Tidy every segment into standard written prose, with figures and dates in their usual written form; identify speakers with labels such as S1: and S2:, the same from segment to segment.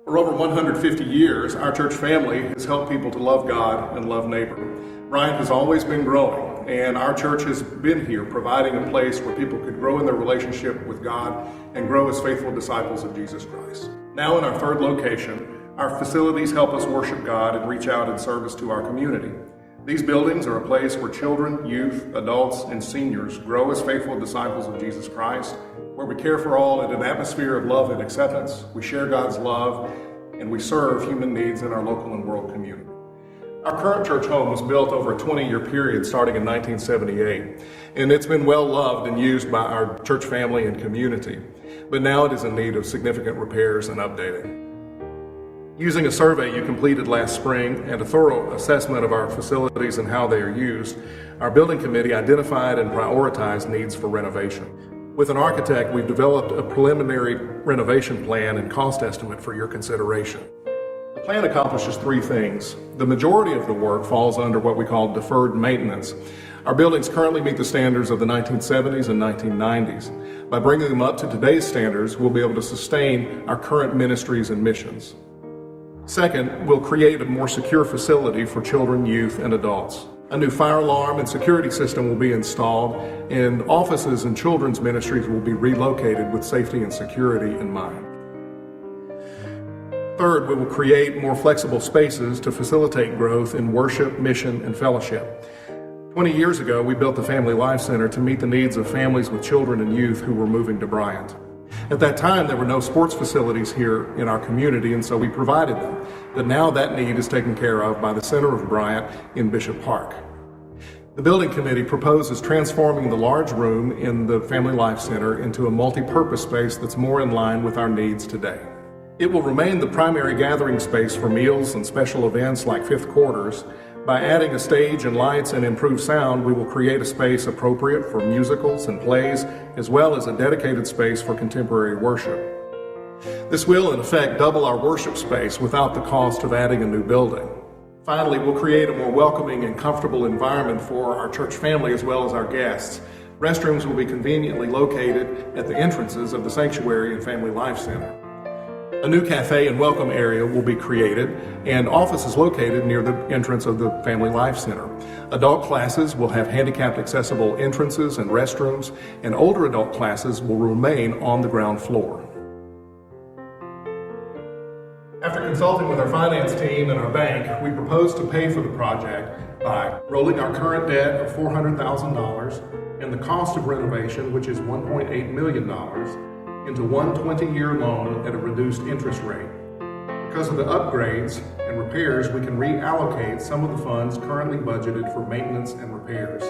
S1: For over 150 years, our church family has helped people to love God and love neighbor. Bryant has always been growing, and our church has been here providing a place where people could grow in their relationship with God and grow as faithful disciples of Jesus Christ. Now in our third location, our facilities help us worship God and reach out in service to our community. These buildings are a place where children, youth, adults, and seniors grow as faithful disciples of Jesus Christ, where we care for all in an atmosphere of love and acceptance, we share God's love, and we serve human needs in our local and world community. Our current church home was built over a 20-year period starting in 1978, and it's been well loved and used by our church family and community, but now it is in need of significant repairs and updating. Using a survey you completed last spring and a thorough assessment of our facilities and how they are used, our building committee identified and prioritized needs for renovation. With an architect, we've developed a preliminary renovation plan and cost estimate for your consideration. The plan accomplishes three things. The majority of the work falls under what we call deferred maintenance. Our buildings currently meet the standards of the 1970s and 1990s. By bringing them up to today's standards, we'll be able to sustain our current ministries and missions. Second, we'll create a more secure facility for children, youth, and adults. A new fire alarm and security system will be installed, and offices and children's ministries will be relocated with safety and security in mind. Third, we will create more flexible spaces to facilitate growth in worship, mission, and fellowship. 20 years ago, we built the Family Life Center to meet the needs of families with children and youth who were moving to Bryant. At that time, there were no sports facilities here in our community, and so we provided them. But now that need is taken care of by the center of Bryant in Bishop Park. The building committee proposes transforming the large room in the Family Life Center into a multi-purpose space that's more in line with our needs today. It will remain the primary gathering space for meals and special events like fifth quarters. By adding a stage and lights and improved sound, we will create a space appropriate for musicals and plays, as well as a dedicated space for contemporary worship. This will, in effect, double our worship space without the cost of adding a new building. Finally, we'll create a more welcoming and comfortable environment for our church family as well as our guests. Restrooms will be conveniently located at the entrances of the sanctuary and Family Life Center. A new cafe and welcome area will be created, and offices located near the entrance of the Family Life Center. Adult classes will have handicapped accessible entrances and restrooms, and older adult classes will remain on the ground floor. After consulting with our finance team and our bank, we propose to pay for the project by rolling our current debt of $400,000 and the cost of renovation, which is $1.8 million, into one 20-year loan at a reduced interest rate. Because of the upgrades and repairs, we can reallocate some of the funds currently budgeted for maintenance and repairs.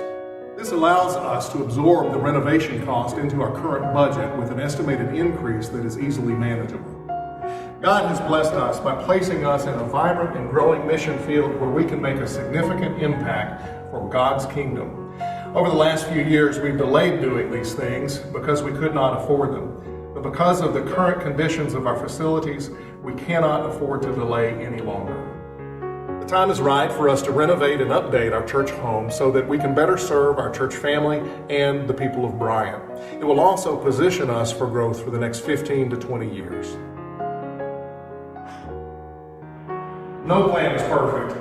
S1: This allows us to absorb the renovation cost into our current budget with an estimated increase that is easily manageable. God has blessed us by placing us in a vibrant and growing mission field where we can make a significant impact for God's kingdom. Over the last few years, we've delayed doing these things because we could not afford them. But because of the current conditions of our facilities, we cannot afford to delay any longer. The time is right for us to renovate and update our church home so that we can better serve our church family and the people of Bryant. It will also position us for growth for the next 15 to 20 years. No plan is perfect,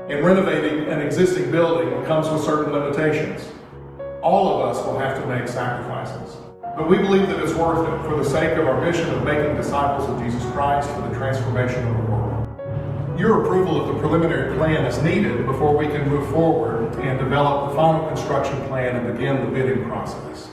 S1: and renovating an existing building comes with certain limitations. All of us will have to make sacrifices. But we believe that it's worth it for the sake of our mission of making disciples of Jesus Christ for the transformation of the world. Your approval of the preliminary plan is needed before we can move forward and develop the final construction plan and begin the bidding process.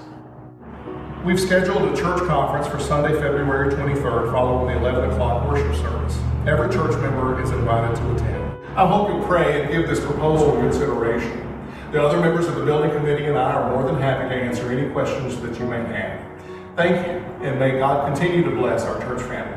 S1: We've scheduled a church conference for Sunday, February 23rd, following the 11 o'clock worship service. Every church member is invited to attend. I hope you'll pray and give this proposal consideration. The other members of the building committee and I are more than happy to answer any questions that you may have. Thank you, and may God continue to bless our church family.